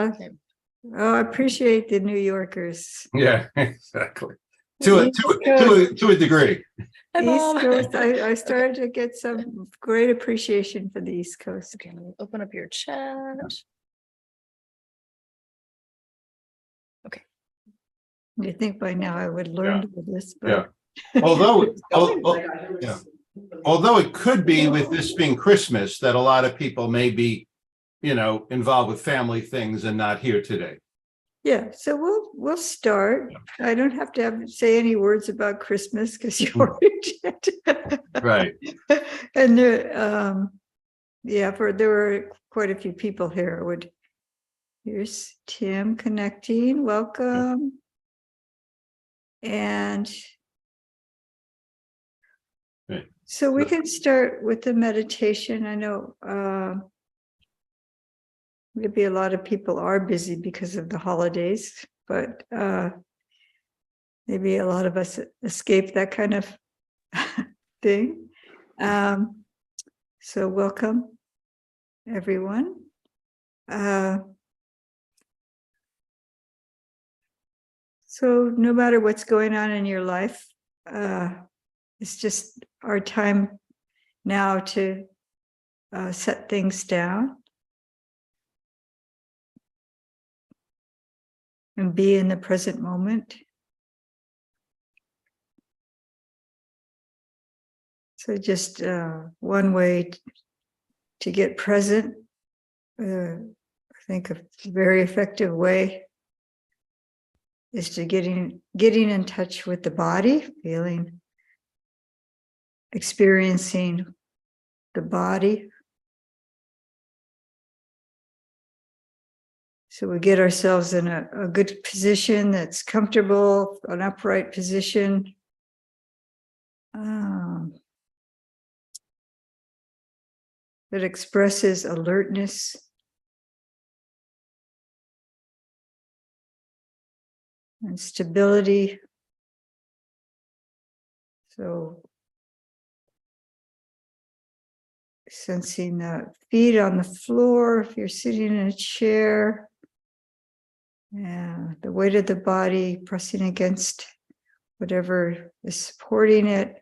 Okay. Oh, I appreciate the New Yorkers. Yeah, exactly. To a degree. Hi, East Mom. Coast, I started to get some great appreciation for the East Coast. Okay, open up your chat. You think by now I would learn to do this, Yeah. but Although it could be with this being Christmas that a lot of people may be, involved with family things and not here today. yeah, so we'll start. I don't have to say any words about Christmas because you already did. Right. And there were quite a few people here. Here's Tim connecting. Welcome. And Right. so we can start with the meditation. I know maybe a lot of people are busy because of the holidays, but maybe a lot of us escape that kind of thing. So welcome, everyone. So no matter what's going on in your life, it's just our time now to set things down and be in the present moment. So just one way to get present, I think a very effective way is to getting in touch with the body, experiencing the body. So we get ourselves in a good position that's comfortable, an upright position. That expresses alertness. And stability. So sensing the feet on the floor if you're sitting in a chair. Yeah, the weight of the body pressing against whatever is supporting it.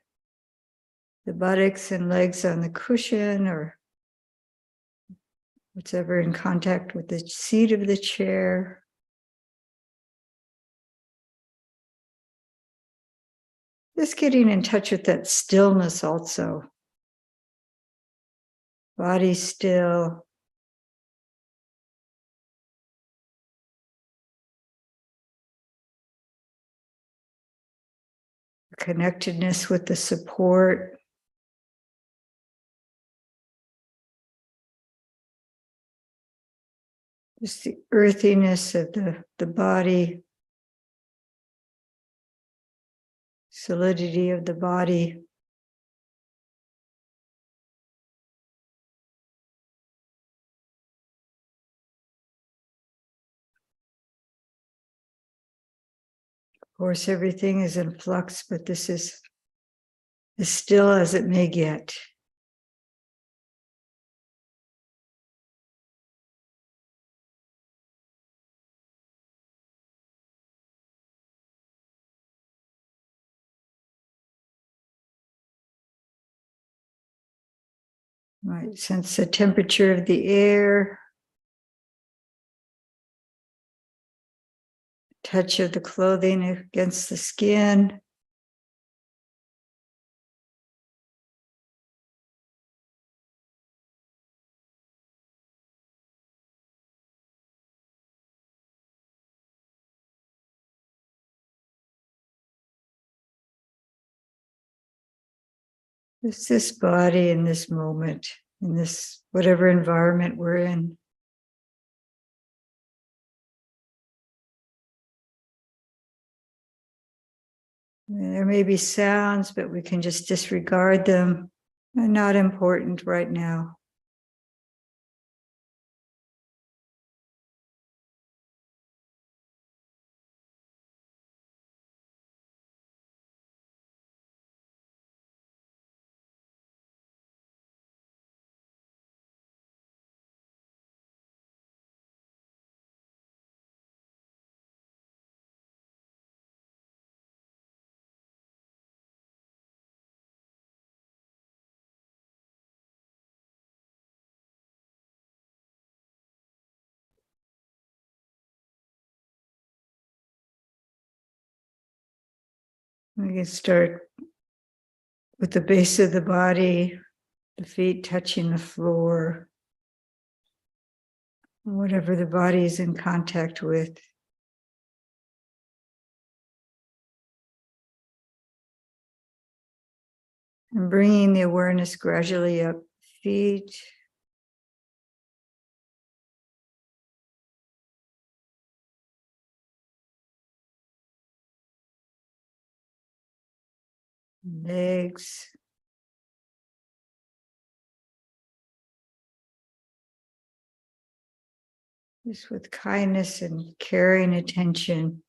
The buttocks and legs on the cushion or whatever in contact with the seat of the chair. Just getting in touch with that stillness also. Body still. Connectedness with the support. Just the earthiness of the body. Solidity of the body. Of course, everything is in flux, but this is as still as it may get. Right, sense the temperature of the air, touch of the clothing against the skin. It's this body in this moment, in this whatever environment we're in. There may be sounds, but we can just disregard them. They're not important right now. We can start with the base of the body, the feet touching the floor, whatever the body is in contact with. And bringing the awareness gradually up feet, legs, just with kindness and caring attention.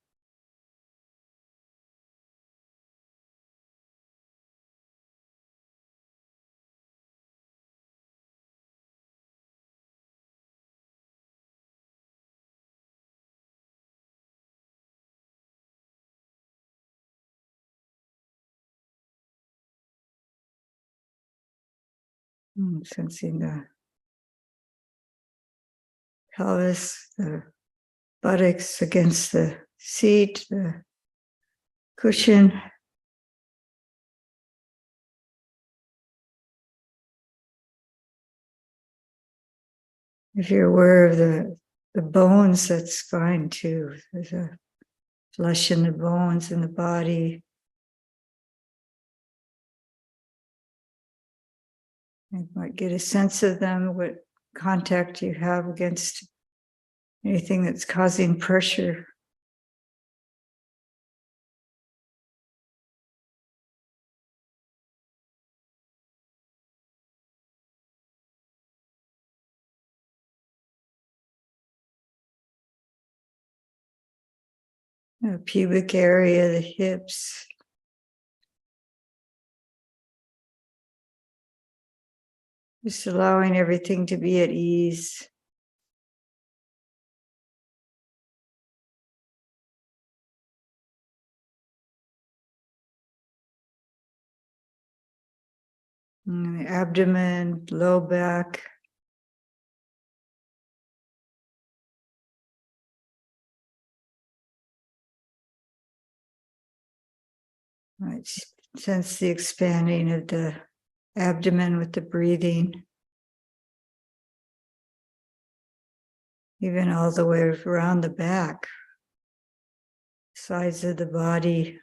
Sensing the pelvis, the buttocks against the seat, the cushion. If you're aware of the bones, that's fine too. There's a flesh in the bones in the body. You might get a sense of them, what contact you have against anything that's causing pressure. The pubic area, the hips. Just allowing everything to be at ease. And the abdomen, low back. Right. Sense the expanding of the abdomen with the breathing. Even all the way around the back, sides of the body.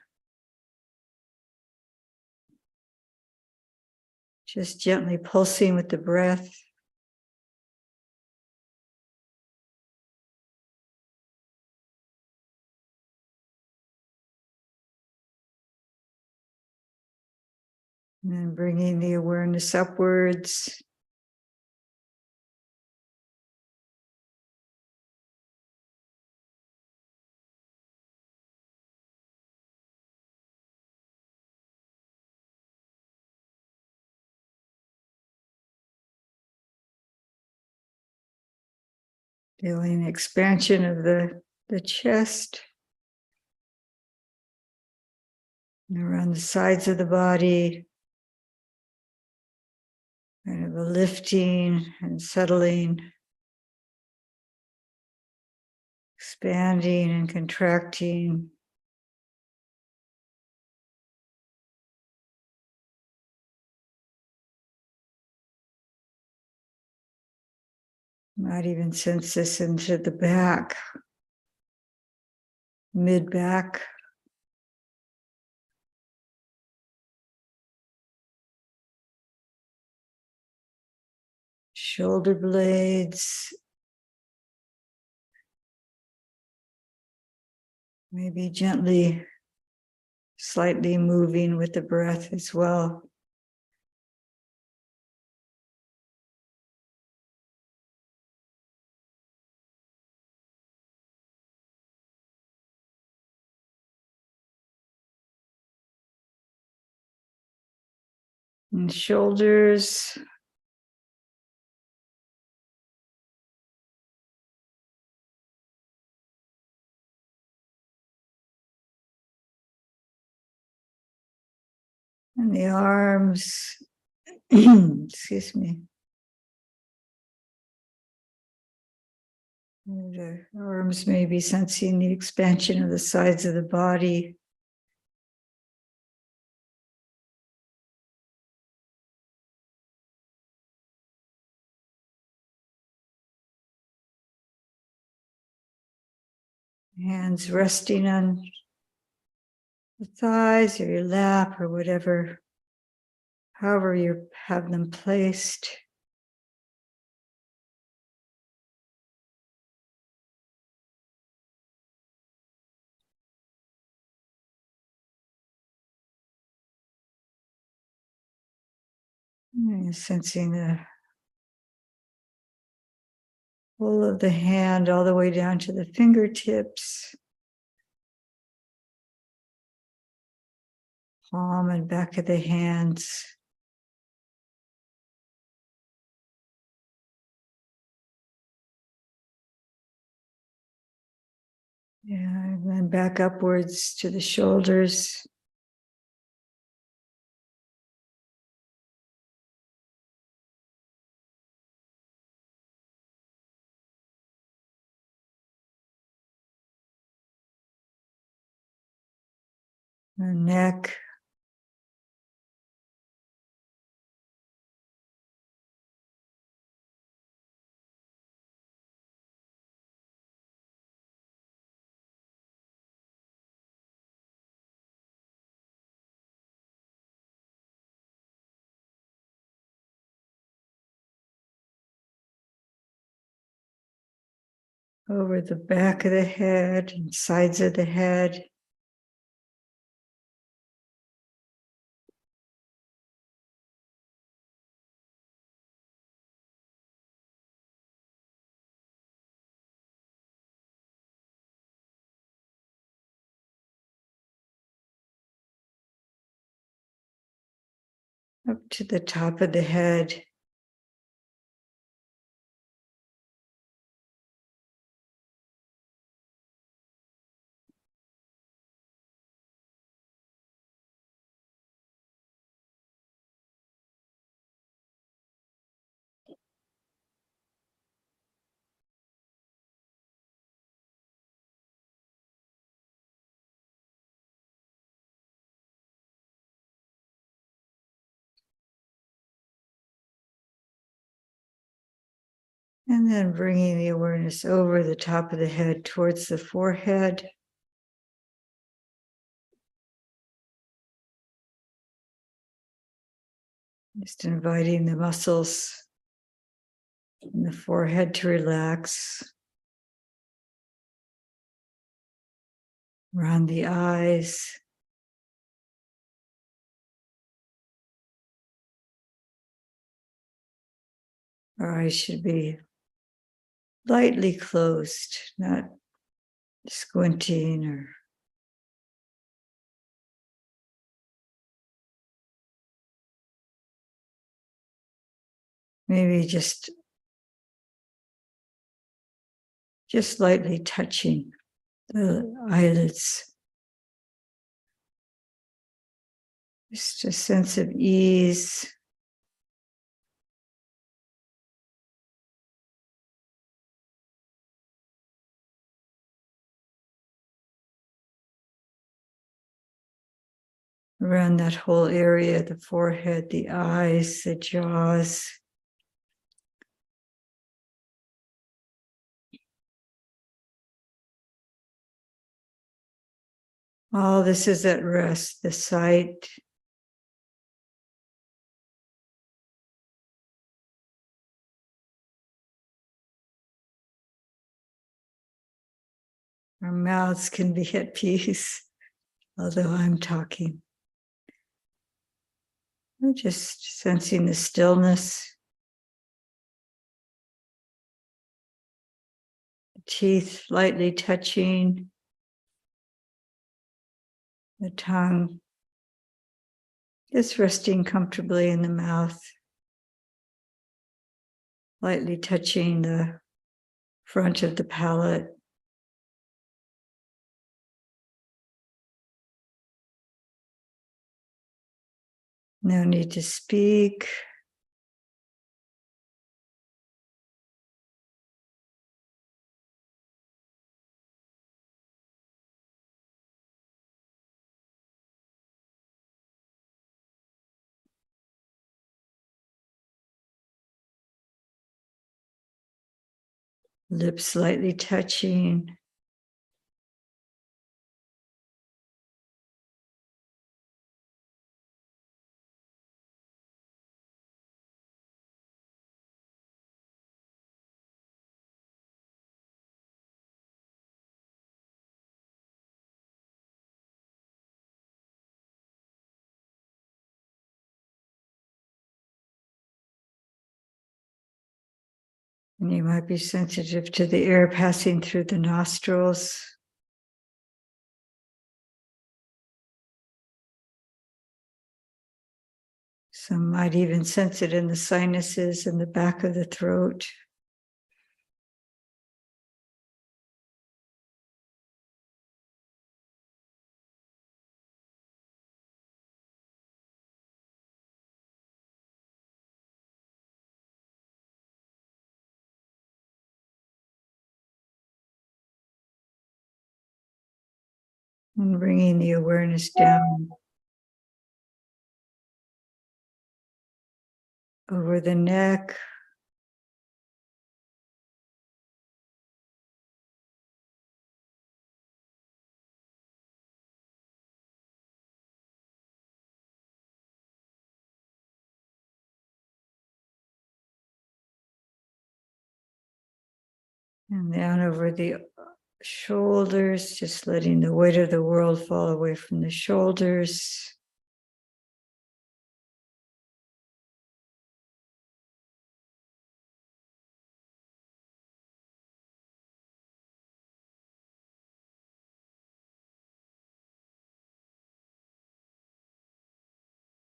Just gently pulsing with the breath. And then bringing the awareness upwards. Feeling expansion of the chest. And around the sides of the body. Kind of a lifting and settling. Expanding and contracting. Might even sense this into the back, mid-back. Shoulder blades. Maybe gently, slightly moving with the breath as well. And shoulders. And the arms. Excuse me. And the arms may be sensing the expansion of the sides of the body. Hands resting on the thighs or your lap or whatever, however you have them placed. And sensing the whole of the hand all the way down to the fingertips, palm and back of the hands. Yeah, and then back upwards to the shoulders. The neck. Over the back of the head and sides of the head. Up to the top of the head. And then bringing the awareness over the top of the head towards the forehead. Just inviting the muscles in the forehead to relax. Around the eyes. Our eyes should be lightly closed, not squinting or maybe just lightly touching the eyelids. Just a sense of ease. Around that whole area, the forehead, the eyes, the jaws. All this is at rest, the sight. Our mouths can be at peace, although I'm talking. We're just sensing the stillness. The teeth lightly touching. The tongue just resting comfortably in the mouth. Lightly touching the front of the palate. No need to speak. Lips lightly touching. And you might be sensitive to the air passing through the nostrils. Some might even sense it in the sinuses and the back of the throat. And bringing the awareness down over the neck, and down over the shoulders, just letting the weight of the world fall away from the shoulders.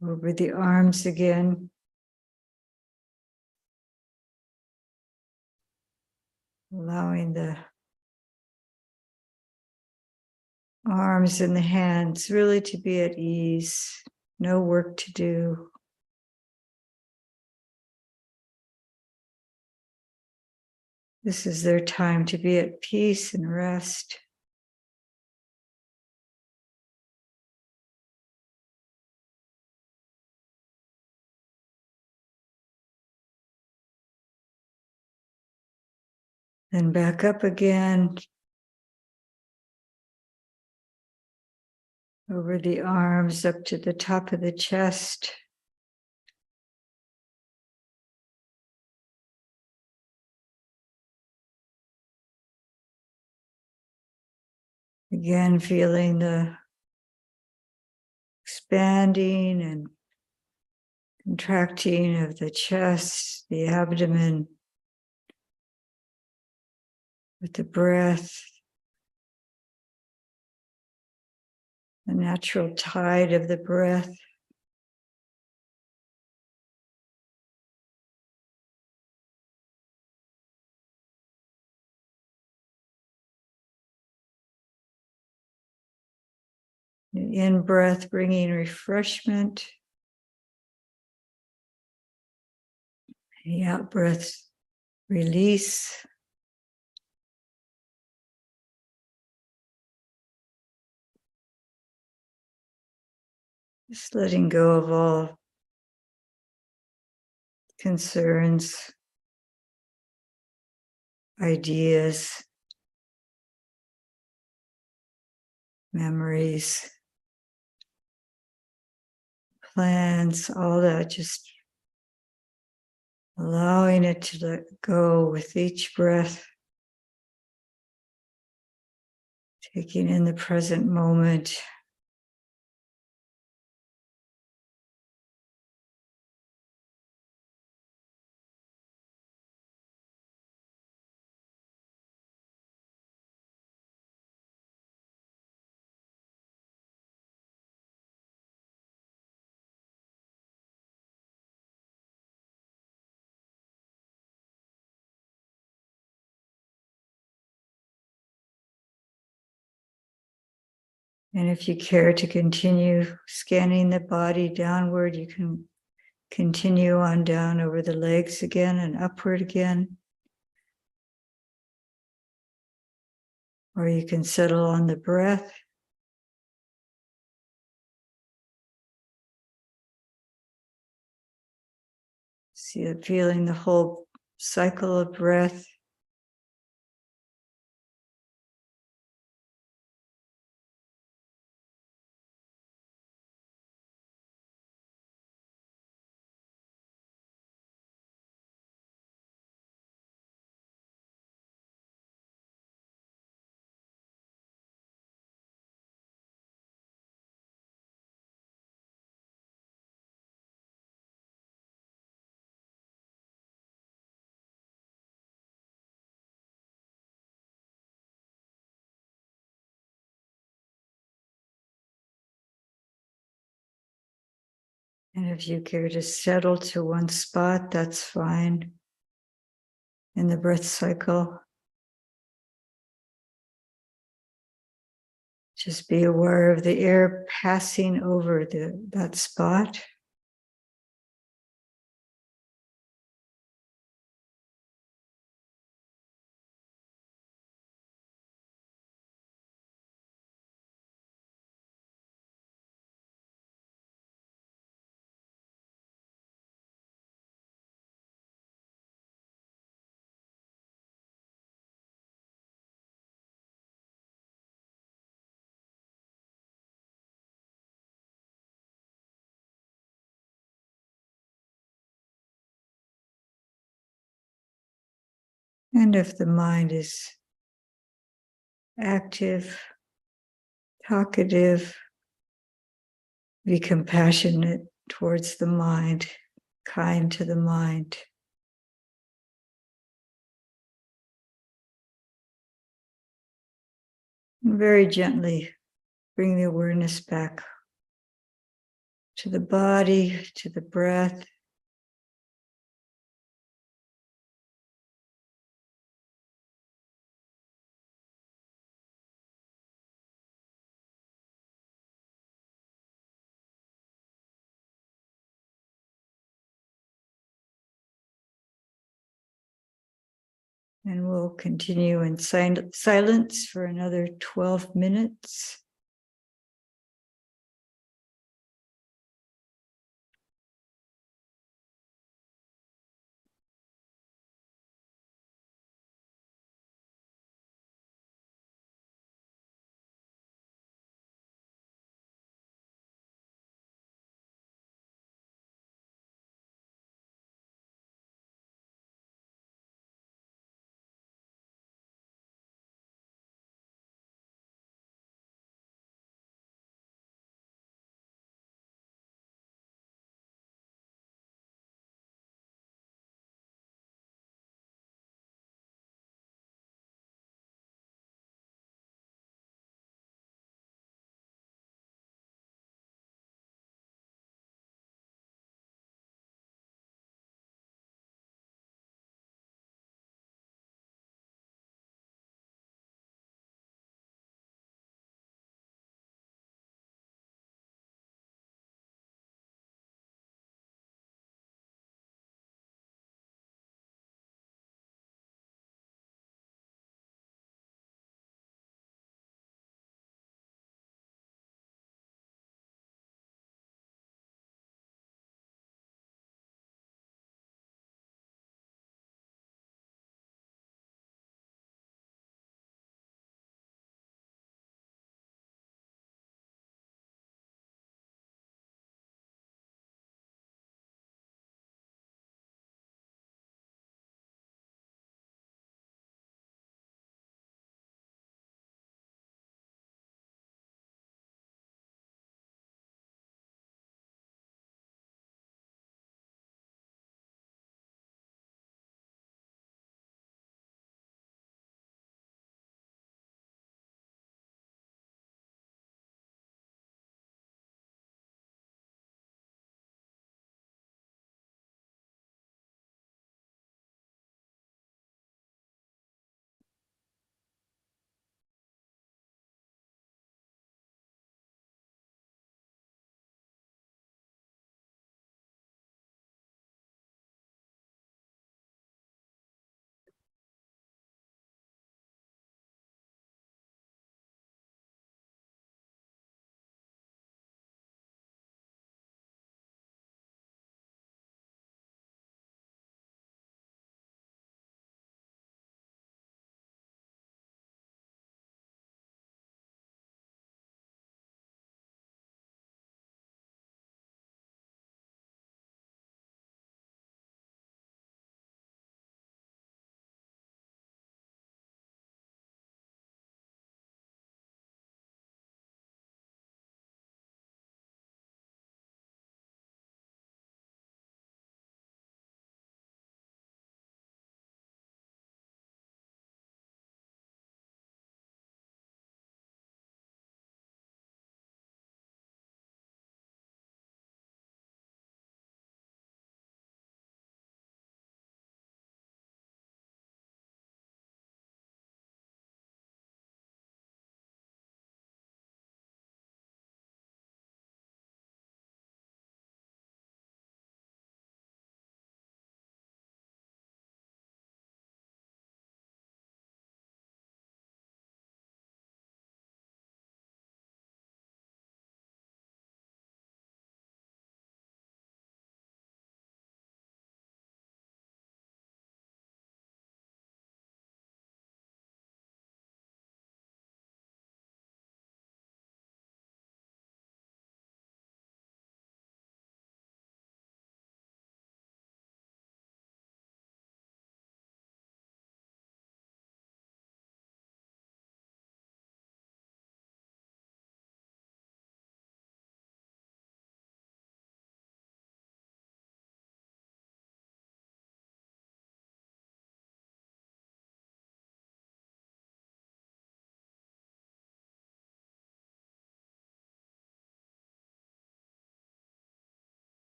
Over the arms again. Allowing the arms and the hands really to be at ease, no work to do. This is their time to be at peace and rest. Then back up again. Over the arms up to the top of the chest. Again, feeling the expanding and contracting of the chest, the abdomen, with the breath, the natural tide of the breath. The in-breath bringing refreshment. The out-breath release. Just letting go of all concerns, ideas, memories, plans, all that, just allowing it to let go with each breath, taking in the present moment. And if you care to continue scanning the body downward, you can continue on down over the legs again and upward again. Or you can settle on the breath. See it, feeling the whole cycle of breath. And if you care to settle to one spot, that's fine. In the breath cycle, just be aware of the air passing over that spot. And if the mind is active, talkative, be compassionate towards the mind, kind to the mind. And very gently bring the awareness back to the body, to the breath. And we'll continue in silence for another 12 minutes.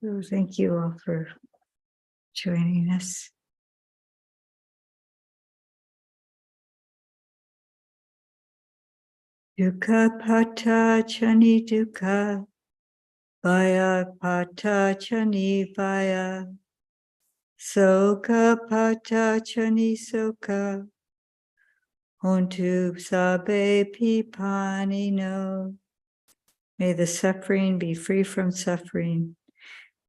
So thank you all for joining us. Dukkha pata chani dukkha, vaya pata chani vaya, soka pata chani soka, hontu sabe pipani no. May the suffering be free from suffering.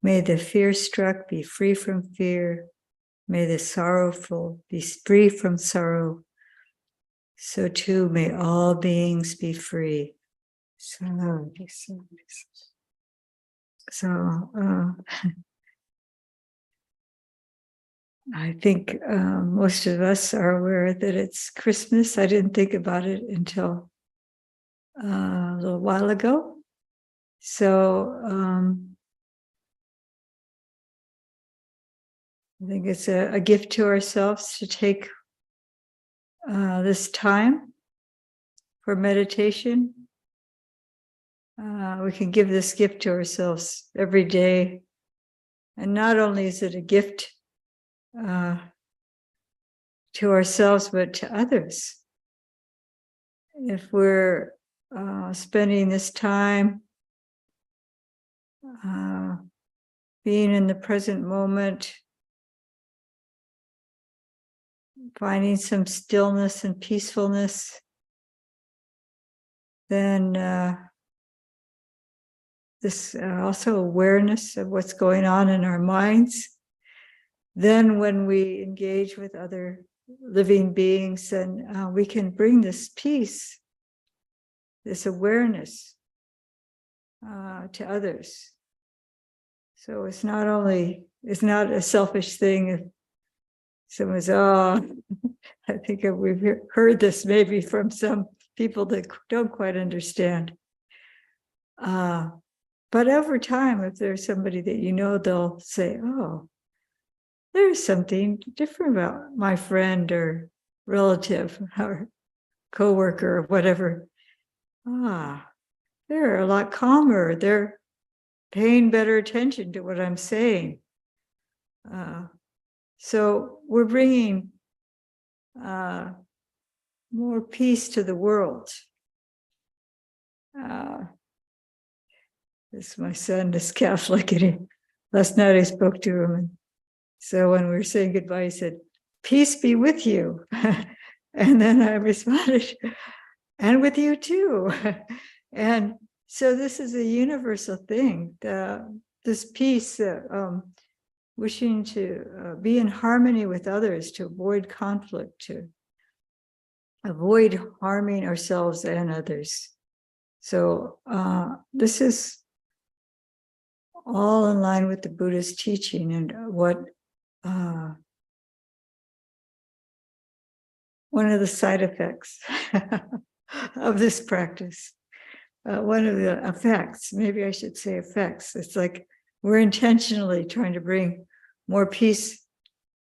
May the fear-struck be free from fear. May the sorrowful be free from sorrow. So too may all beings be free. So I think most of us are aware that it's Christmas. I didn't think about it until a little while ago. So I think it's a gift to ourselves to take this time for meditation. We can give this gift to ourselves every day. And not only is it a gift to ourselves, but to others. If we're spending this time being in the present moment, finding some stillness and peacefulness, then this also awareness of what's going on in our minds. Then when we engage with other living beings, then we can bring this peace, this awareness to others. So it's not a selfish thing if someone's, I think we've heard this maybe from some people that don't quite understand. But over time, if there's somebody that you know, they'll say, oh, there's something different about my friend or relative or coworker or whatever. They're a lot calmer. They're paying better attention to what I'm saying. So we're bringing more peace to the world. My son is Catholic, and last night I spoke to him, and so when we were saying goodbye, he said, "Peace be with you." And then I responded, "And with you too." And so this is a universal thing, this peace, wishing to be in harmony with others, to avoid conflict, to avoid harming ourselves and others. So this is all in line with the Buddha's teaching and what one of the side effects of this practice. One of the effects, maybe I should say effects, it's like we're intentionally trying to bring more peace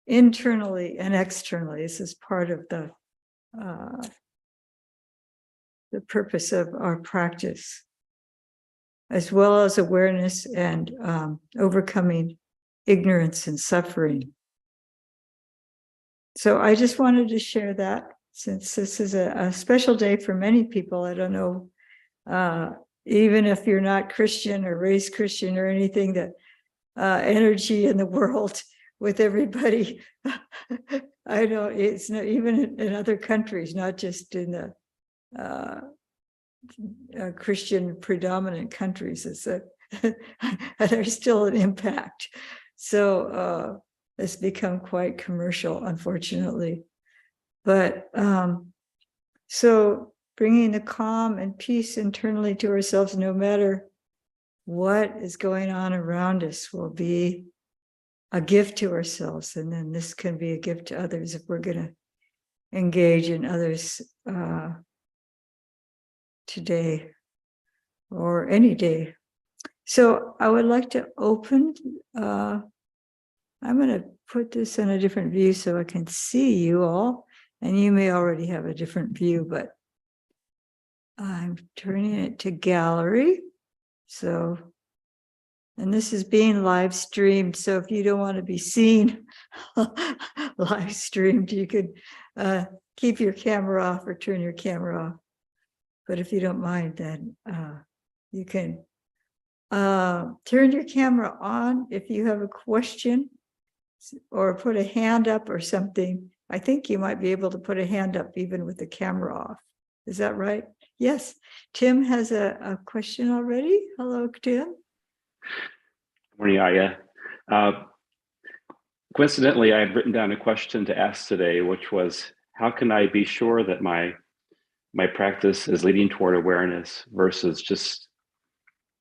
internally and externally. This is part of the purpose of our practice, as well as awareness and overcoming ignorance and suffering. So I just wanted to share that, since this is a special day for many people. I don't know, even if you're not Christian or raised Christian or anything, that energy in the world with everybody. I know it's not even in other countries, not just in the Christian predominant countries. It's there's still an impact. So it's become quite commercial, unfortunately. But so bringing the calm and peace internally to ourselves, no matter what is going on around us, will be a gift to ourselves. And then this can be a gift to others if we're going to engage in others today or any day. So I would like to open, I'm going to put this in a different view so I can see you all, and you may already have a different view, but I'm turning it to gallery. So And this is being live streamed. So if you don't want to be seen live streamed, you could keep your camera off or turn your camera off. But if you don't mind, then you can turn your camera on if you have a question or put a hand up or something. I think you might be able to put a hand up even with the camera off. Is that right? Yes. Tim has a question already. Hello, Tim. Morning, Ayya. Coincidentally, I had written down a question to ask today, which was, how can I be sure that my practice is leading toward awareness versus just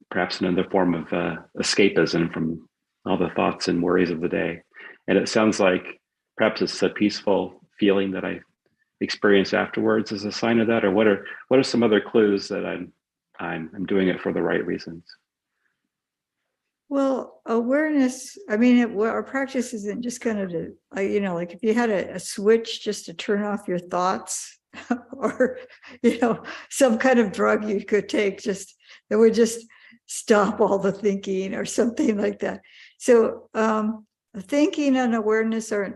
perhaps another form of escapism from all the thoughts and worries of the day? And it sounds like perhaps it's a peaceful feeling that I experience afterwards as a sign of that, or what are some other clues that I'm doing it for the right reasons? Well, awareness, I mean, our practice isn't just kind of to, like if you had a switch just to turn off your thoughts or, some kind of drug you could take just that would just stop all the thinking or something like that. So thinking and awareness aren't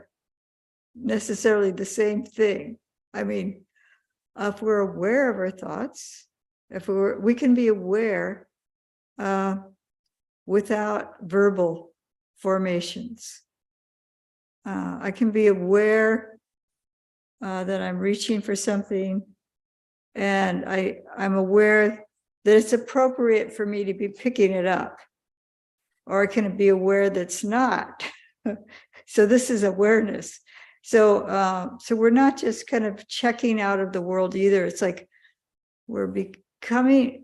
necessarily the same thing. I mean, if we're aware of our thoughts, we can be aware without verbal formations. I can be aware that I'm reaching for something, and I'm aware that it's appropriate for me to be picking it up, or I can be aware that it's not. So this is awareness. So we're not just kind of checking out of the world either. It's like we're coming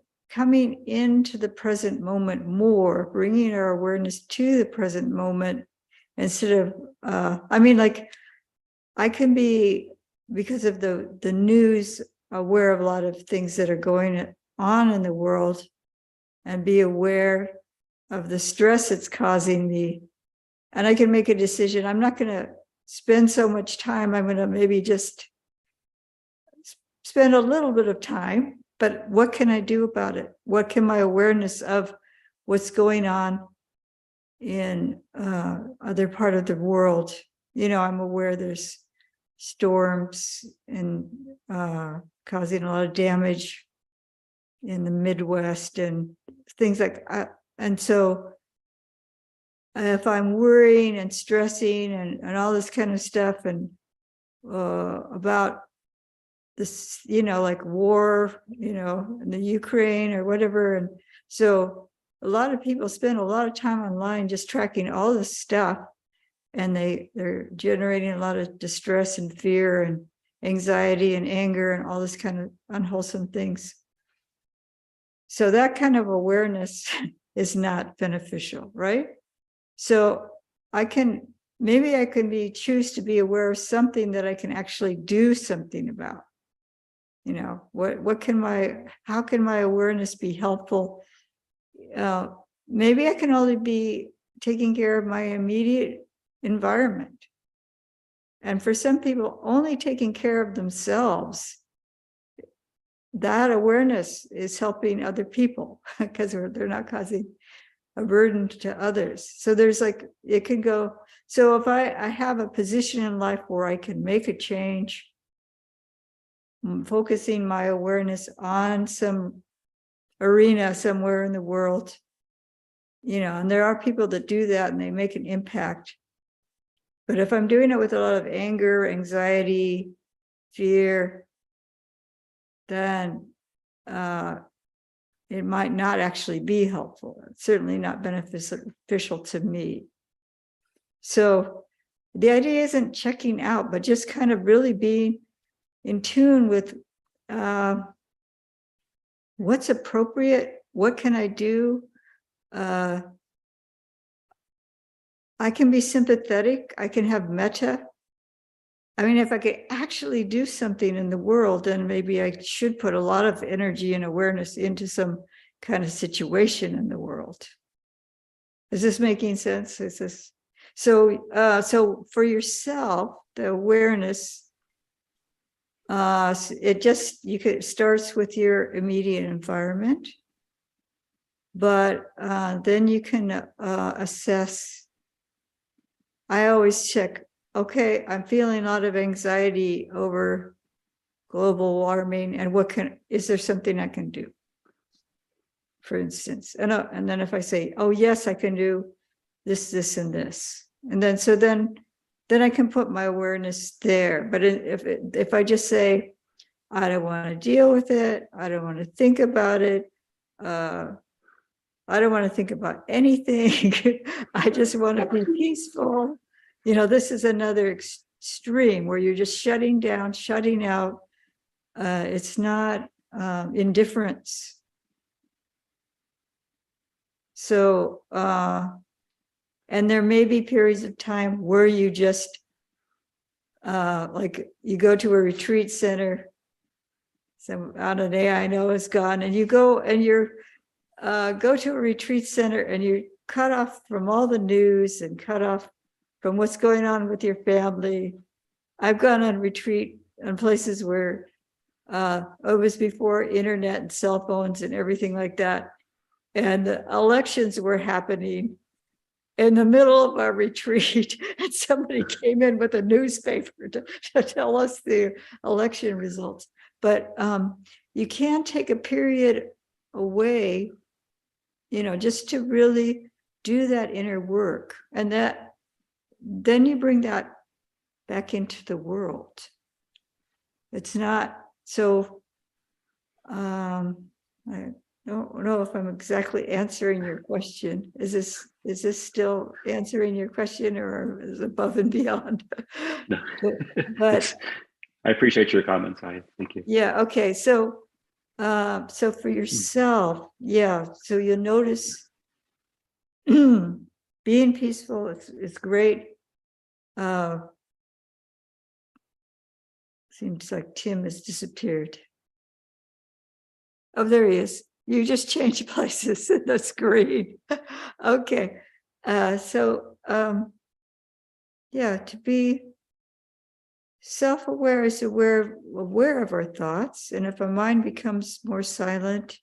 into the present moment more, bringing our awareness to the present moment instead of, I can be, because of the news, aware of a lot of things that are going on in the world and be aware of the stress it's causing me. And I can make a decision. I'm not going to spend so much time. I'm going to maybe just spend a little bit of time. But what can I do about it? What can my awareness of what's going on in other part of the world? I'm aware there's storms and causing a lot of damage in the Midwest and things like that. And so if I'm worrying and stressing and all this kind of stuff and about this, like war, in the Ukraine or whatever. And so a lot of people spend a lot of time online just tracking all this stuff, and they're generating a lot of distress and fear and anxiety and anger and all this kind of unwholesome things. So that kind of awareness is not beneficial, right? So maybe I can choose to be aware of something that I can actually do something about. How can my awareness be helpful? Maybe I can only be taking care of my immediate environment. And for some people, only taking care of themselves, that awareness is helping other people because they're not causing a burden to others. So there's it can go. So if I have a position in life where I can make a change, focusing my awareness on some arena somewhere in the world, and there are people that do that and they make an impact. But if I'm doing it with a lot of anger, anxiety, fear, then it might not actually be helpful. It's certainly not beneficial to me. So the idea isn't checking out, but just kind of really being in tune with what's appropriate, what can I do? I can be sympathetic, I can have metta. I mean, if I could actually do something in the world, then maybe I should put a lot of energy and awareness into some kind of situation in the world. Is this making sense? Is this so for yourself, the awareness, starts with your immediate environment. but then you can assess. I always check, okay, I'm feeling a lot of anxiety over global warming, and is there something I can do? For instance, and then if I say, oh yes, I can do this, this, and this, and then I can put my awareness there. But if I just say, I don't want to deal with it, I don't want to think about it, I don't want to think about anything, I just want to be peaceful. This is another extreme where you're just shutting down, shutting out. It's not indifference. So, and there may be periods of time where you just, like you go to a retreat center, some out of day I know is gone, and you go and go to a retreat center and you're cut off from all the news and cut off from what's going on with your family. I've gone on retreat in places where it was before internet and cell phones and everything like that. And the elections were happening in the middle of our retreat, and somebody came in with a newspaper to tell us the election results. But you can take a period away, just to really do that inner work, and then you bring that back into the world. It's not so. I don't know if I'm exactly answering your question. Is this still answering your question, or is it above and beyond? No. But I appreciate your comments. Thank you. Yeah. Okay. So for yourself, yeah. So you notice being peaceful is great. Seems like Tim has disappeared. Oh, there he is. You just changed places in the screen. Okay. Yeah, to be self-aware is aware of our thoughts. And if our mind becomes more silent,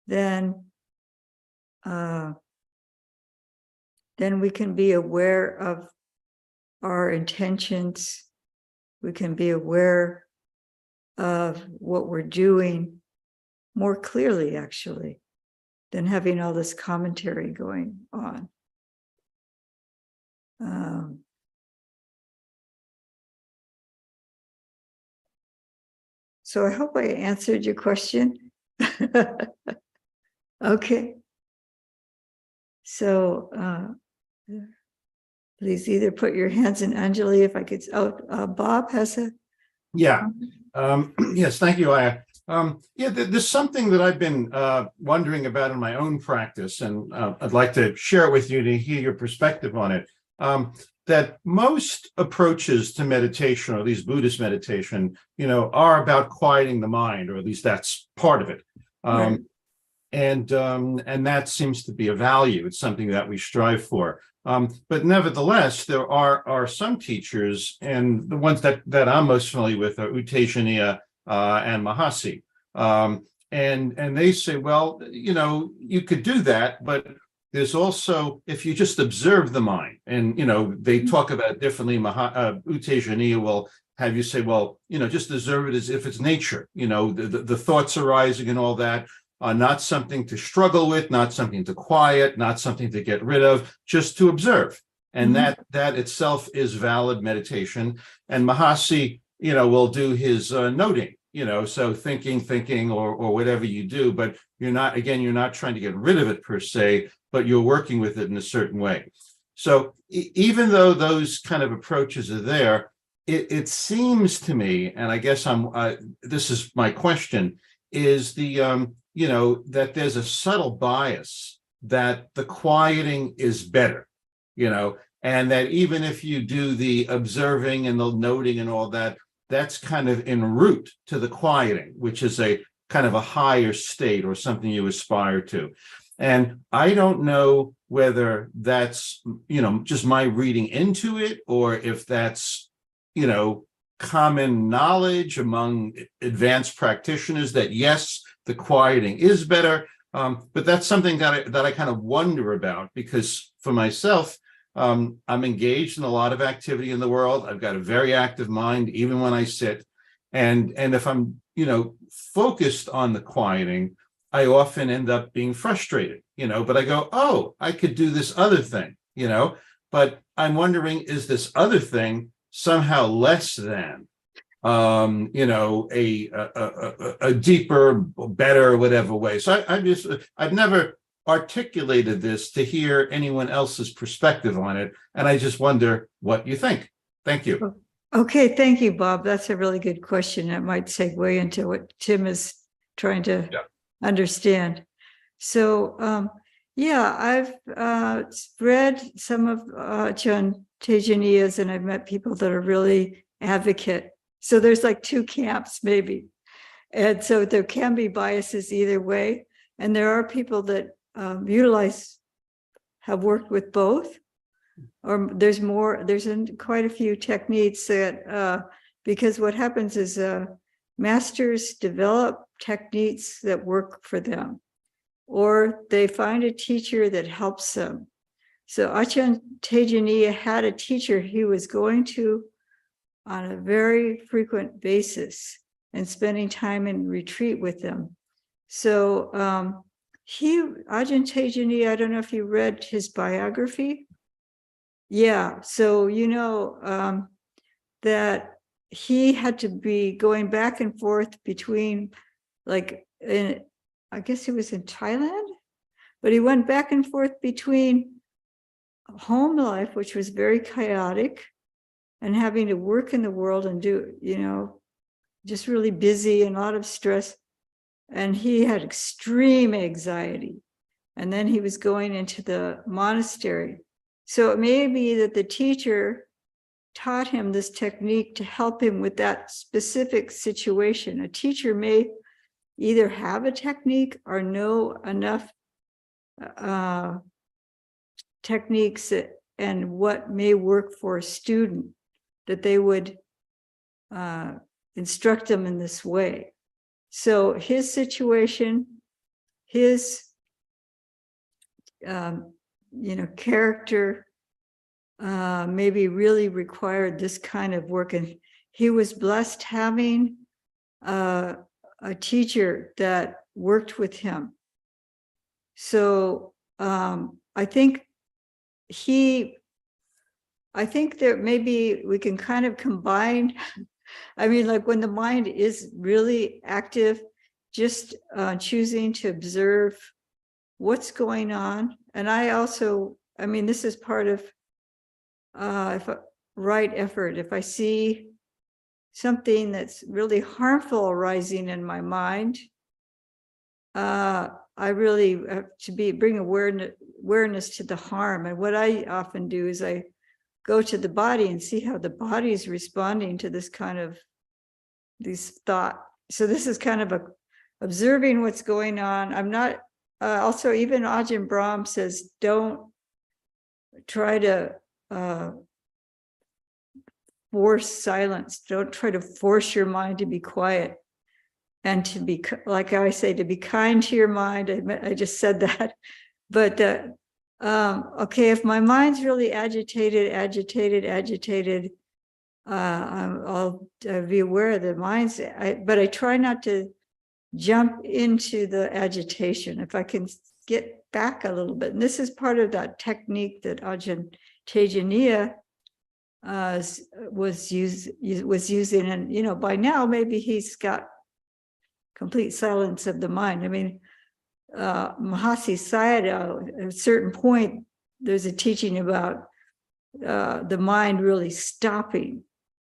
then we can be aware of our intentions. We can be aware of what we're doing more clearly, actually, than having all this commentary going on. So I hope I answered your question. Okay. So please either put your hands in, Anjali, if I could. Bob has a. Yeah. Yes. Thank you, Ayya. Yeah, there's something that I've been wondering about in my own practice, and I'd like to share it with you to hear your perspective on it. That most approaches to meditation, or at least Buddhist meditation, are about quieting the mind, or at least that's part of it. Right. And that seems to be a value. It's something that we strive for. But nevertheless, there are some teachers, and the ones that I'm most familiar with are Utejaniya and Mahasi. And they say, well, you could do that, but there's also, if you just observe the mind, and, they talk about it differently. Utejaniya will have you say, well, just observe it as if it's nature, the thoughts arising and all that. Not something to struggle with, not something to quiet, not something to get rid of, just to observe. And that itself is valid meditation. And Mahasi, will do his noting, so thinking or whatever you do, but you're not trying to get rid of it per se, but you're working with it in a certain way. So even though those kind of approaches are there, it seems to me, and I guess this is my question, is that there's a subtle bias that the quieting is better, and that even if you do the observing and the noting and all that, that's kind of en route to the quieting, which is a kind of a higher state or something you aspire to. And I don't know whether that's, just my reading into it, or if that's, common knowledge among advanced practitioners that yes, the quieting is better. But that's something that I kind of wonder about, because for myself, I'm engaged in a lot of activity in the world. I've got a very active mind, even when I sit. And if I'm, focused on the quieting, I often end up being frustrated, but I go, oh, I could do this other thing, but I'm wondering, is this other thing somehow less than, a deeper, better, whatever way? So I've never articulated this to hear anyone else's perspective on it. And I just wonder what you think. Thank you. Okay, thank you, Bob. That's a really good question. That might segue into what Tim is trying to understand. So, I've read some of Ajahn Tejaniya's, and I've met people that are really advocate. So there's like two camps, maybe. And so there can be biases either way. And there are people that have worked with both. Or there's quite a few techniques that, because what happens is masters develop techniques that work for them, or they find a teacher that helps them. So Ajahn Tejaniya had a teacher he was going to on a very frequent basis and spending time in retreat with them. So Ajahn Tejaniya, I don't know if you read his biography. Yeah, so that he had to be going back and forth between, I guess he was in Thailand, but he went back and forth between home life, which was very chaotic, and having to work in the world and do, just really busy and a lot of stress. And he had extreme anxiety. And then he was going into the monastery. So it may be that the teacher taught him this technique to help him with that specific situation. A teacher may either have a technique or know enough techniques and what may work for a student that they would instruct them in this way. So his situation, his character maybe really required this kind of work, and he was blessed having a teacher that worked with him. So I think that maybe we can kind of combine. I mean, like when the mind is really active, just choosing to observe what's going on. And this is part of right effort. If I see something that's really harmful arising in my mind, I really have to bring awareness to the harm. And what I often do is I go to the body and see how the body is responding to this kind of these thought. So this is kind of observing what's going on. I'm not also, even Ajahn Brahm says, don't try to force silence. Don't try to force your mind to be quiet, and to be, like I say, to be kind to your mind. I just said that. But okay, if my mind's really agitated, I'll be aware of the mind's, but I try not to jump into the agitation. If I can get back a little bit, and this is part of that technique that Ajahn Tejaniya was using, and by now maybe he's got complete silence of the mind. I mean, Mahasi Sayadaw, at a certain point, there's a teaching about the mind really stopping,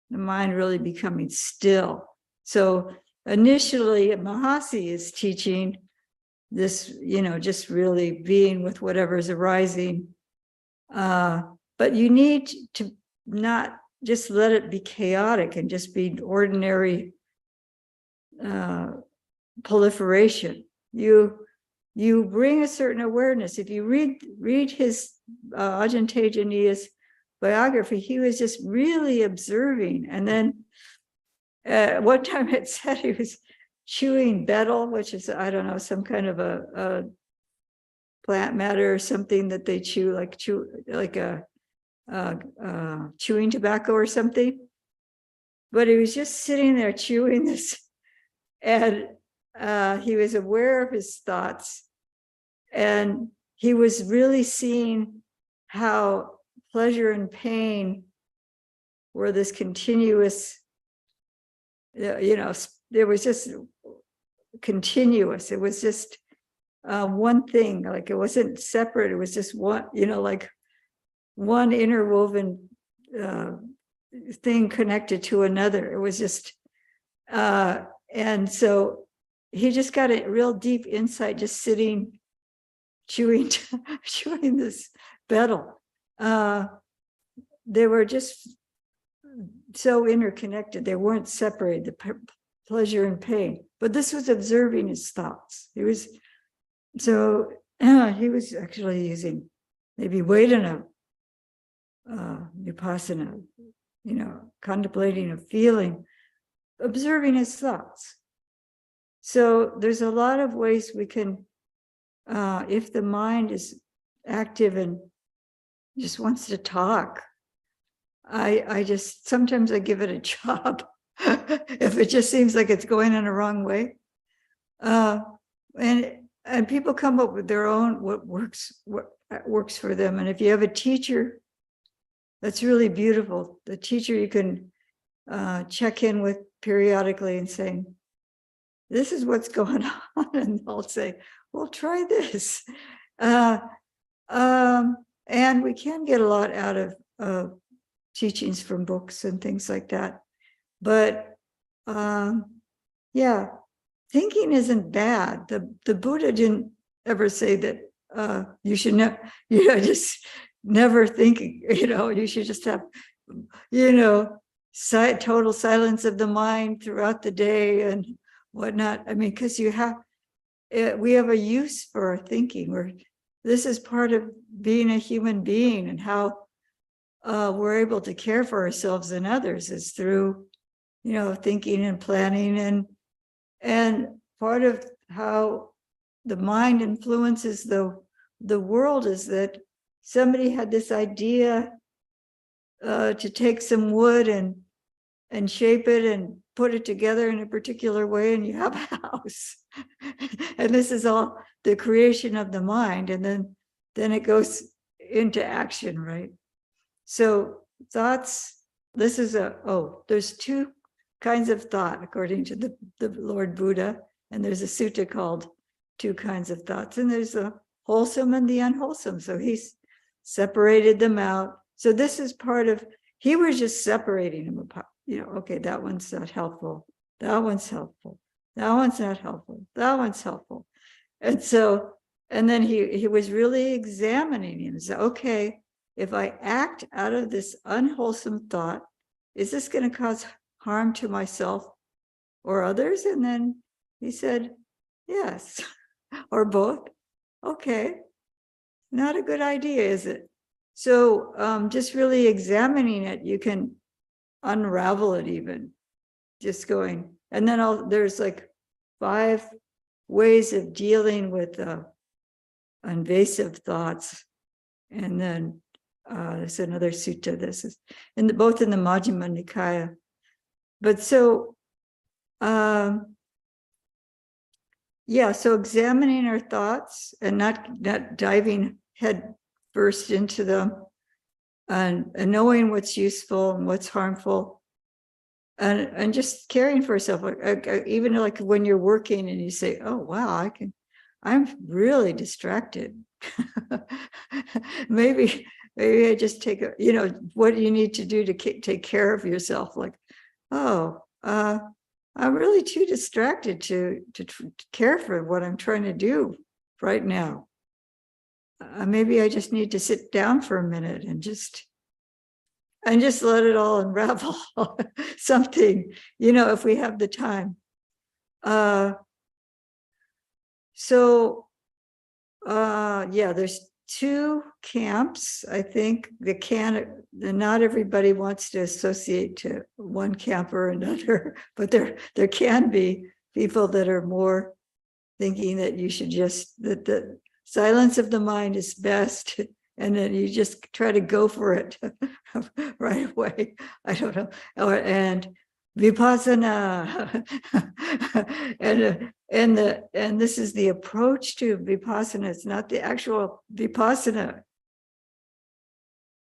the mind really becoming still. So initially, Mahasi is teaching this, just really being with whatever's arising. But you need to not just let it be chaotic and just be ordinary proliferation. You bring a certain awareness. If you read his Ajahn Tejaniya's biography, he was just really observing. And then one time it said chewing betel, which is, I don't know, some kind of a plant matter or something that they chew, like a chewing tobacco or something. But he was just sitting there chewing this, and he was aware of his thoughts, and he was really seeing how pleasure and pain were this continuous, there was just continuous. It was just one thing, like it wasn't separate. It was just one, like one interwoven thing connected to another. It was just, and so he just got a real deep insight just sitting, chewing this betel. They were just so interconnected. They weren't separated, the pleasure and pain. But this was observing his thoughts. He was actually using maybe Vedana, Vipassana, contemplating a feeling, observing his thoughts. So there's a lot of ways we can, if the mind is active and just wants to talk, sometimes I give it a job if it just seems like it's going in a wrong way. And people come up with their own, what works for them. And if you have a teacher, that's really beautiful. The teacher you can check in with periodically and saying, this is what's going on. And they'll say, well, try this. And we can get a lot out of teachings from books and things like that. But yeah, thinking isn't bad. The Buddha didn't ever say that you should just never think, you should just have, total silence of the mind throughout the day and whatnot. I mean, because we have a use for our thinking. This is part of being a human being, and how we're able to care for ourselves and others is through, thinking and planning, and part of how the mind influences the world is that somebody had this idea to take some wood and shape it and put it together in a particular way, and you have a house. And this is all the creation of the mind, and then it goes into action, right? So thoughts, there's two kinds of thought according to the Lord Buddha, and there's a sutta called Two Kinds of Thoughts, and there's the wholesome and the unwholesome. So he's separated them out. So this is part of, he was just separating them apart. Okay, that one's not helpful. That one's helpful. That one's not helpful. That one's helpful. And so, and then he was really examining him. So, okay, if I act out of this unwholesome thought, is this going to cause harm to myself or others? And then he said, yes, or both. Okay, not a good idea, is it? So just really examining it, you can unravel it even, just going. And then there's like 5 ways of dealing with invasive thoughts. And then there's another sutta. This is both in the Majjhima Nikaya. But so, so examining our thoughts and not diving head first into them, and knowing what's useful and what's harmful, and just caring for yourself. Even like when you're working and you say, oh, wow, I'm really distracted. maybe I just take what do you need to do to take care of yourself? Like, I'm really too distracted to care for what I'm trying to do right now. Maybe I just need to sit down for a minute and just let it all unravel. Something, if we have the time. There's 2 camps. I think not everybody wants to associate to one camp or another, but there can be. people that are more thinking that you should just, that the silence of the mind is best, and then you just try to go for it right away. I don't know. And vipassana, and this is the approach to vipassana. It's not the actual vipassana.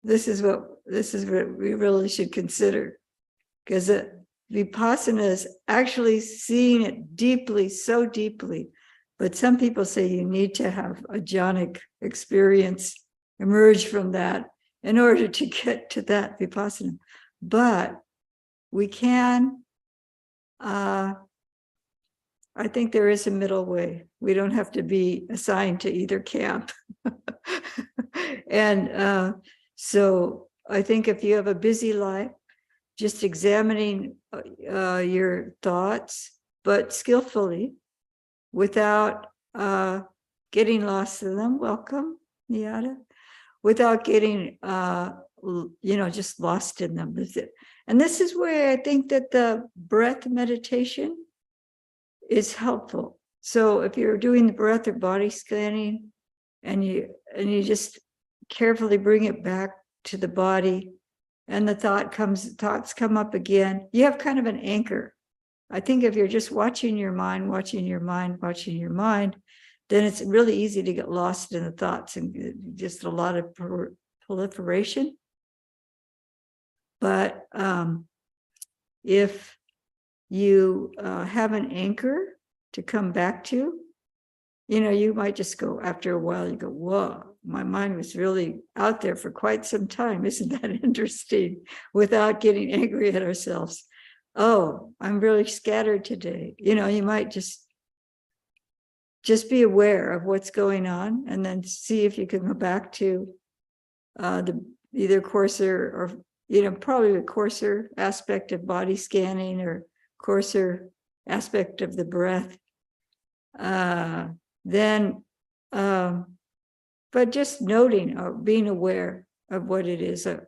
This is what we really should consider, because vipassana is actually seeing it deeply, so deeply. But some people say you need to have a jhanic experience, emerge from that in order to get to that vipassana. But we can, I think there is a middle way. We don't have to be assigned to either camp. And so I think if you have a busy life, just examining your thoughts, but skillfully, without getting lost in them, welcome, Niyata, without getting, just lost in them. And this is where I think that the breath meditation is helpful. So if you're doing the breath or body scanning, and you just carefully bring it back to the body, and the thoughts come up again, you have kind of an anchor. I think if you're just watching your mind, then it's really easy to get lost in the thoughts and just a lot of proliferation. But if you have an anchor to come back to, you might just go, after a while, you go, whoa, my mind was really out there for quite some time. Isn't that interesting? Without getting angry at ourselves. Oh, I'm really scattered today. You might just be aware of what's going on, and then see if you can go back to the either coarser or, probably the coarser aspect of body scanning, or coarser aspect of the breath. But just noting or being aware of what it is. I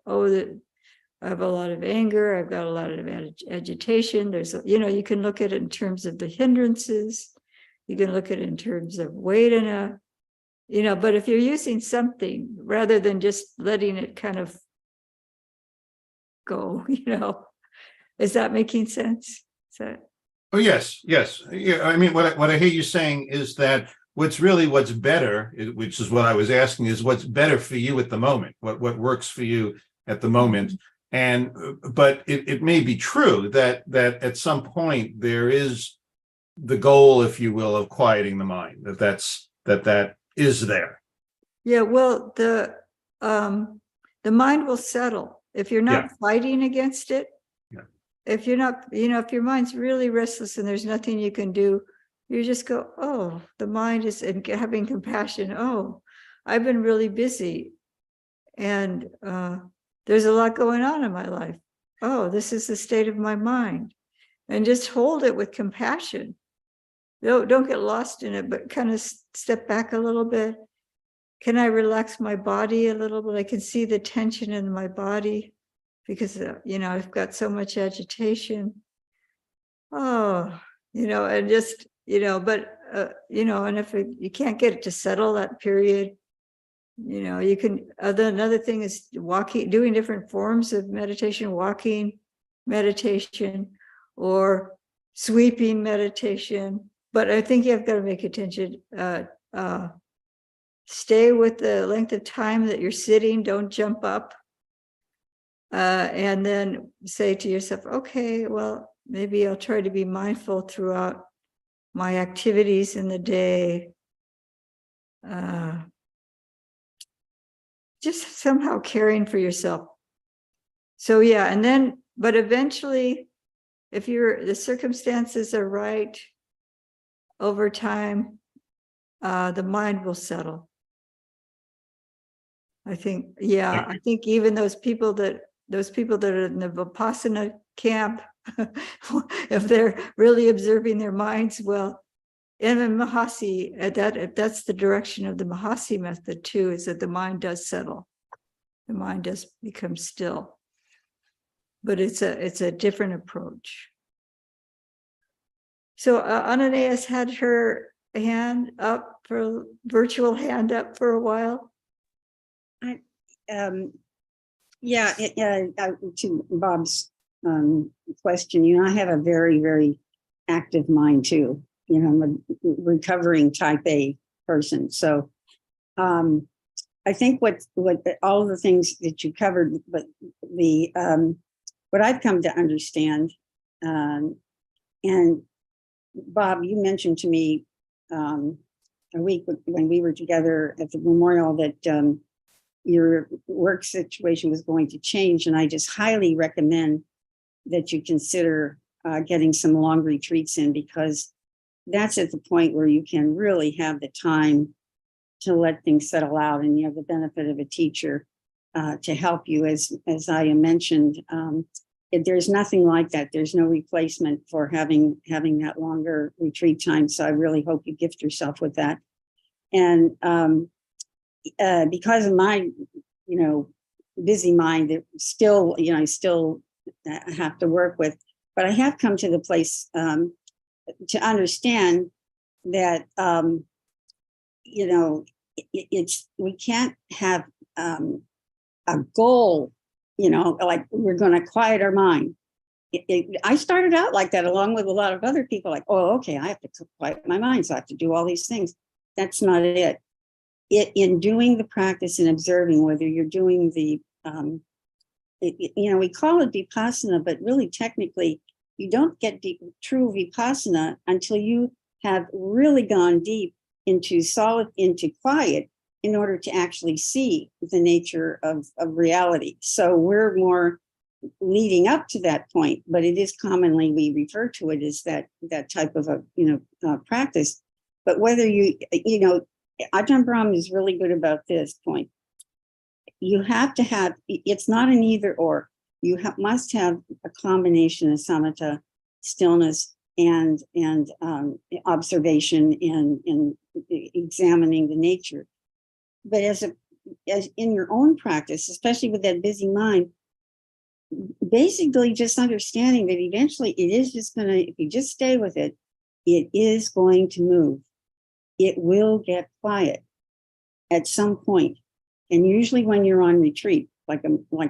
have a lot of anger. I've got a lot of agitation. There's, you can look at it in terms of the hindrances. You can look at it in terms of Vedana, but if you're using something rather than just letting it kind of go, is that making sense? Oh, yes. Yeah, I mean, what I hear you saying is that what's better, which is what I was asking, is what's better for you at the moment, what works for you at the moment. But it may be true that at some point there is the goal, if you will, of quieting the mind, that is there. Yeah, well, the mind will settle if you're not fighting against it. Yeah. If you're not, if your mind's really restless and there's nothing you can do, you just go, oh, the mind is, and having compassion. Oh, I've been really busy, and there's a lot going on in my life. Oh, this is the state of my mind, and just hold it with compassion. Don't get lost in it, but kind of step back a little bit. Can I relax my body a little bit? I can see the tension in my body because, I've got so much agitation. Oh, and just, but, and if you can't get it to settle that period, you can, another thing is doing different forms of meditation, walking meditation, or sweeping meditation. But I think you've got to make attention, stay with the length of time that you're sitting, don't jump up. And then say to yourself, okay, well, maybe I'll try to be mindful throughout my activities in the day. Just somehow caring for yourself. So yeah, and then, but eventually, if the circumstances are right, over time, the mind will settle. I think, yeah, I think even those people that are in the Vipassana camp, if they're really observing their minds well, in the Mahasi, that's the direction of the Mahasi method too, is that the mind does settle. The mind does become still. But it's a different approach. So Ananias had her virtual hand up for a while. Yeah, to Bob's question, I have a very, very active mind too. I'm a recovering type A person. So I think what all of the things that you covered, but the what I've come to understand, and Bob, you mentioned to me a week when we were together at the memorial that your work situation was going to change. And I just highly recommend that you consider getting some long retreats in, because that's at the point where you can really have the time to let things settle out, and you have the benefit of a teacher to help you. As Ayya mentioned, there's nothing like that. There's no replacement for having that longer retreat time. So I really hope you gift yourself with that. And because of my, busy mind, that still, I still have to work with, but I have come to the place to understand that, we can't have a goal, like we're going to quiet our mind. I started out like that, along with a lot of other people, like, oh, okay, I have to quiet my mind, so I have to do all these things. That's not it. In doing the practice and observing, whether you're doing the, we call it vipassana, but really technically, you don't get true vipassana until you have really gone deep into quiet in order to actually see the nature of reality. So we're more leading up to that point, but it is commonly, we refer to it as that type of practice. But whether Ajahn Brahm is really good about this point. You have to have, it's not an either or. You must have a combination of samatha, stillness, and observation and examining the nature. But as in your own practice, especially with that busy mind, basically just understanding that eventually it is just going to, if you just stay with it, it is going to move. It will get quiet at some point. And usually when you're on retreat, like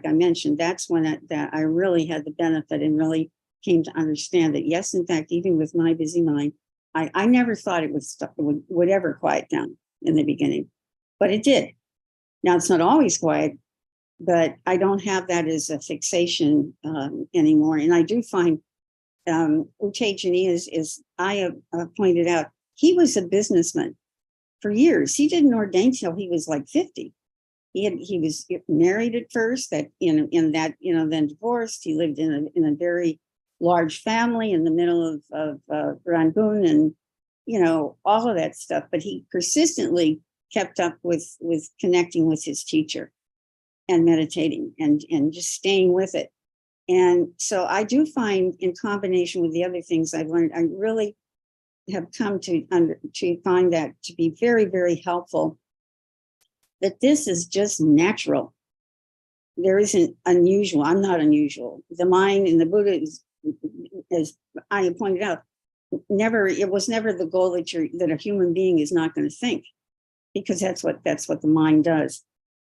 I mentioned, that's when that I really had the benefit and really came to understand that, yes, in fact, even with my busy mind, I never thought it would ever quiet down in the beginning, but it did. Now it's not always quiet, but I don't have that as a fixation anymore. And I do find Utejani, as I pointed out, he was a businessman for years. He didn't ordain till he was like 50. He was married at first, then divorced. He lived in a very large family in the middle of Rangoon, and all of that stuff. But he persistently kept up with connecting with his teacher and meditating and just staying with it. And so I do find, in combination with the other things I've learned, I really have come to find that to be very, very helpful, that this is just natural. There isn't unusual. I'm not unusual. The mind in the Buddha is, as I pointed out, it was never the goal that a human being is not going to think, because that's what the mind does.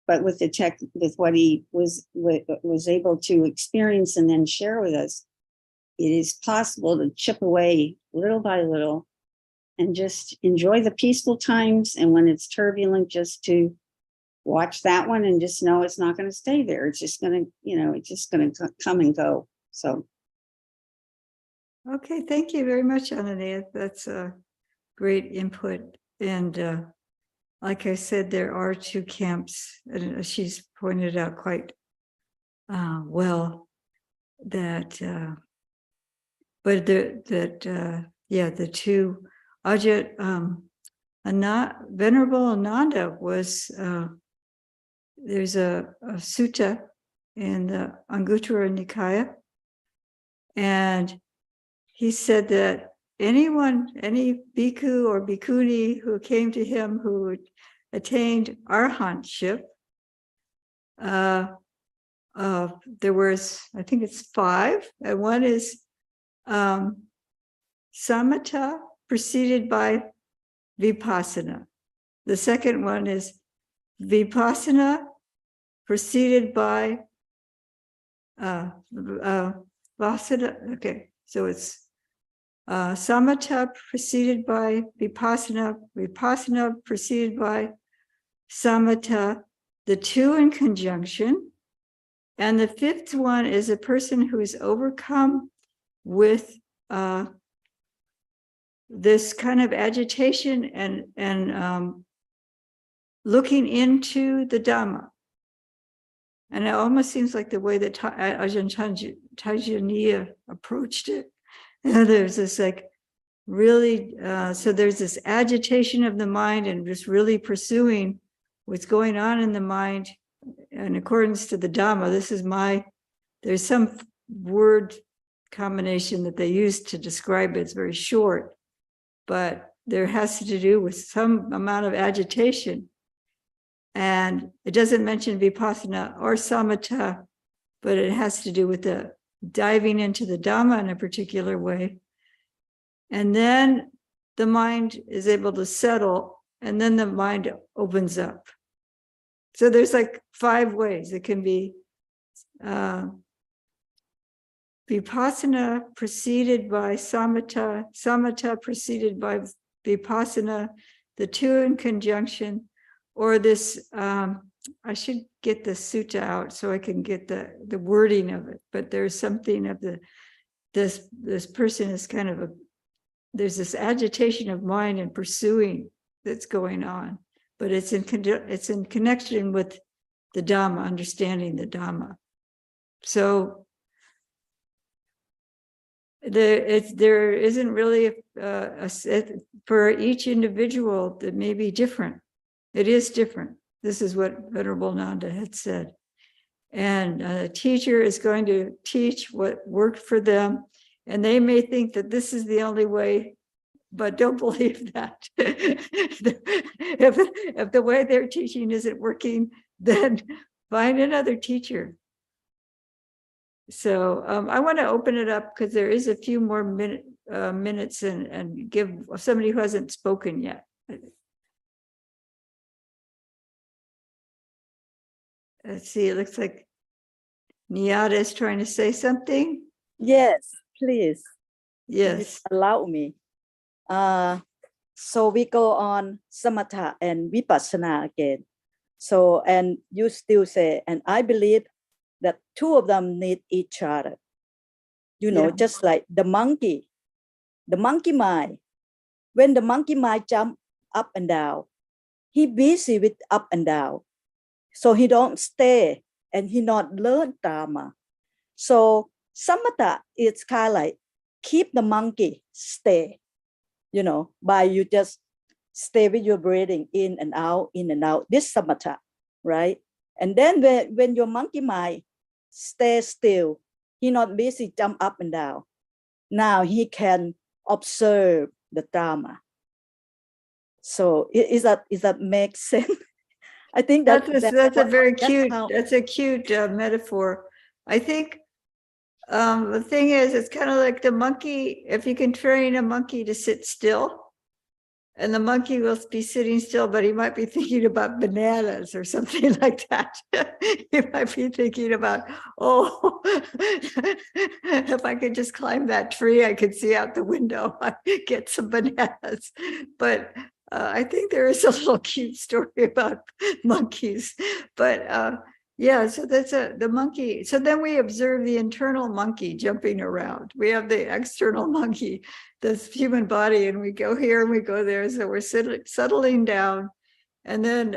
But with with what he was able to experience and then share with us, it is possible to chip away little by little and just enjoy the peaceful times. And when it's turbulent, just to watch that one and just know it's not going to stay there. It's just going to, come and go. So. Okay, thank you very much, Ananias. That's a great input. And like I said, there are two camps, and she's pointed out quite well that, but the two, Venerable Ananda was, there's a sutta in the Anguttara Nikaya, and he said that any bhikkhu or bhikkhuni who came to him who attained arahantship, there was, I think it's 5, and one is samatha preceded by vipassana. The second one is vipassana preceded by vasana. Okay, so it's samatha preceded by vipassana, vipassana preceded by samatha, the two in conjunction. And the fifth one is a person who is overcome with this kind of agitation and looking into the Dhamma. And it almost seems like the way that Ajahn Tejaniya approached it. There's this like really, so there's this agitation of the mind and just really pursuing what's going on in the mind in accordance to the Dhamma. This is there's some word combination that they use to describe it. It's very short, but there has to do with some amount of agitation. And it doesn't mention vipassana or samatha, but it has to do with the diving into the Dhamma in a particular way. And then the mind is able to settle, and then the mind opens up. So there's like 5 ways. It can be vipassana preceded by samatha, samatha preceded by vipassana, the two in conjunction, or this, I should get the sutta out so I can get the wording of it, but there's something of this person is kind of there's this agitation of mind and pursuing that's going on, but it's in connection with the Dhamma, understanding the Dhamma. So there isn't really a set for each individual that may be different. It is different. This is what Venerable Nanda had said. And a teacher is going to teach what worked for them. And they may think that this is the only way, but don't believe that. If the way they're teaching isn't working, then find another teacher. So I want to open it up because there is a few more minutes and give somebody who hasn't spoken yet. Let's see, it looks like Niyata is trying to say something. Yes, please. Yes. Allow me. So we go on samatha and vipassana again. So, and you still say, and I believe that two of them need each other. You know, Yeah. just like the monkey mind. When the monkey mind jump up and down, he busy with up and down. So he don't stay and he not learn Dhamma. So samatha is kind of like keep the monkey stay, you know, by you just stay with your breathing in and out, this samatha, right? And then when your monkey mind stay still, he not busy jump up and down. Now he can observe the Dhamma. So is that make sense? I think That's a very cute, how, that's a cute metaphor. I think the thing is, it's kind of like the monkey, if you can train a monkey to sit still, and the monkey will be sitting still, but he might be thinking about bananas or something like that. He might be thinking about, oh, if I could just climb that tree, I could see out the window, I could get some bananas. But I think there is a little cute story about monkeys. But yeah, so that's the monkey. So then we observe the internal monkey jumping around. We have the external monkey, this human body, and we go here and we go there. So we're settling down. And then,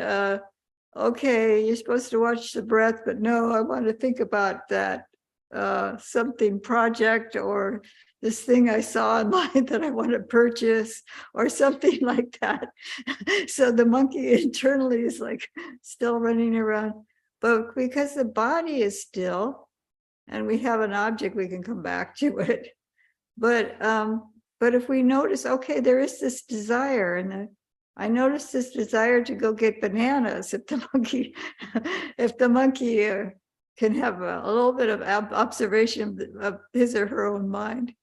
okay, you're supposed to watch the breath, but no, I want to think about that something project or this thing I saw online that I want to purchase or something like that. So the monkey internally is like still running around. But because the body is still and we have an object, we can come back to it. But if we notice, okay, there is this desire, and I noticed this desire to go get bananas. If the monkey can have a little bit of observation of his or her own mind,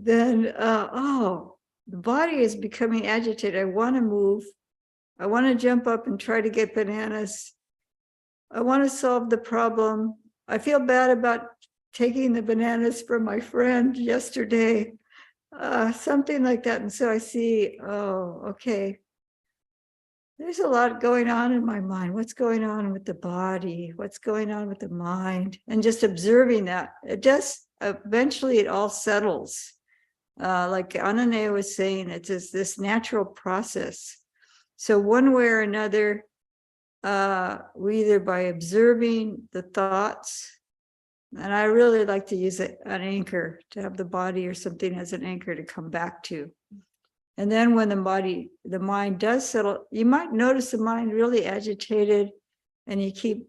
then, oh, the body is becoming agitated. I want to move. I want to jump up and try to get bananas. I want to solve the problem. I feel bad about taking the bananas from my friend yesterday, something like that. And so I see, oh, okay. There's a lot going on in my mind. What's going on with the body? What's going on with the mind? And just observing that, it just eventually it all settles. Like Anane was saying, it's just this natural process. So one way or another, we either by observing the thoughts, and I really like to use an anchor, to have the body or something as an anchor to come back to. And then when the mind does settle, you might notice the mind really agitated, and you keep,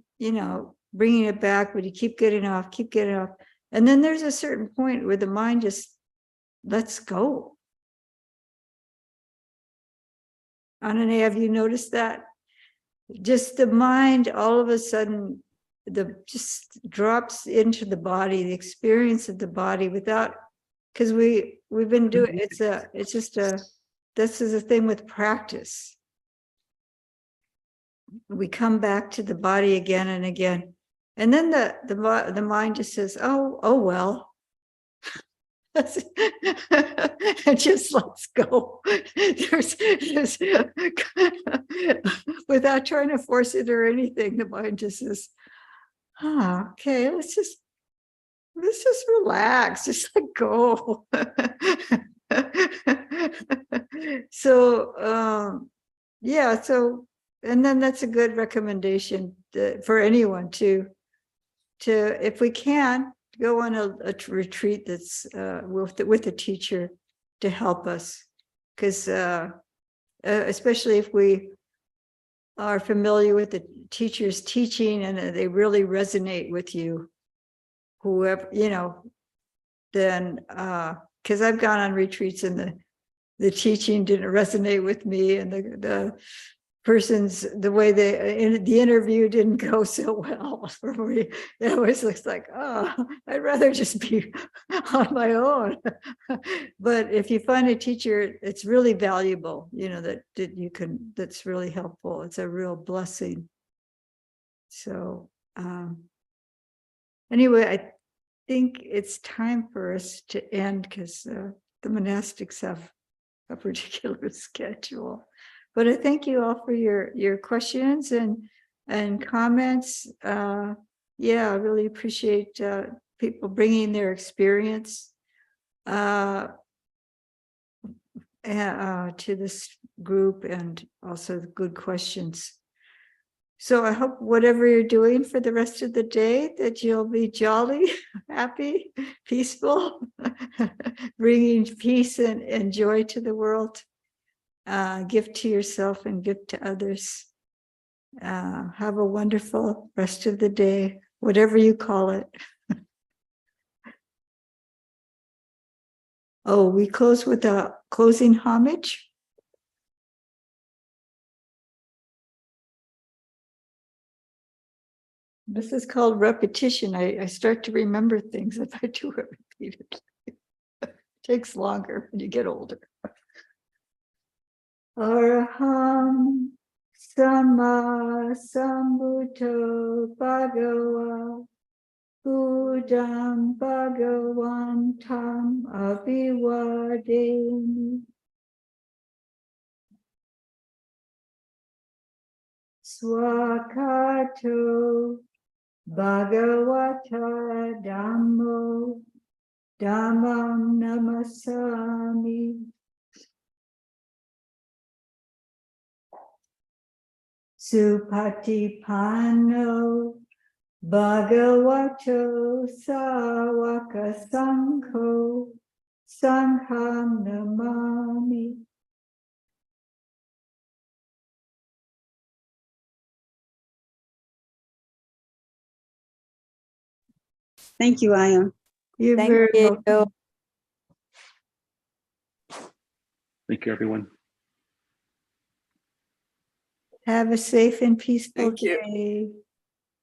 bringing it back, but you keep getting off. And then there's a certain point where the mind just lets go. Anane, have you noticed that? Just the mind all of a sudden just drops into the body, the experience of the body without, because we've been doing this is a thing with practice. We come back to the body again and again. And then the mind just says, oh well. It just lets go. There's without trying to force it or anything, the mind just says, okay, let's just relax, just let go. So and then that's a good recommendation for anyone to if we can go on a retreat that's with a teacher to help us, because especially if we are familiar with the teacher's teaching and they really resonate with you, whoever, then because I've gone on retreats and the teaching didn't resonate with me, and the the way the interview didn't go so well for me. It always looks like, I'd rather just be on my own. But if you find a teacher, it's really valuable, that's really helpful. It's a real blessing. So anyway, I think it's time for us to end, because the monastics have a particular schedule. But I thank you all for your questions and comments. I really appreciate people bringing their experience to this group, and also the good questions. So I hope whatever you're doing for the rest of the day, that you'll be jolly, happy, peaceful, bringing peace and joy to the world. Give to yourself and give to others. Have a wonderful rest of the day, whatever you call it. We close with a closing homage. This is called repetition. I start to remember things if I do it repeatedly. It takes longer when you get older. Araham Sama Sambuddho Bhagava Buddham Bhagavantam Abhivademi. Swakato Bhagavata Dhammo Dhammam Namasami. Supatipano Bhagavato Sawaka Sangho Sangham Namami. Thank you, Ayya. You're Thank very you. welcome. Thank you, everyone. Have a safe and peaceful Thank you. day.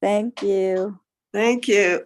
Thank you. Thank you.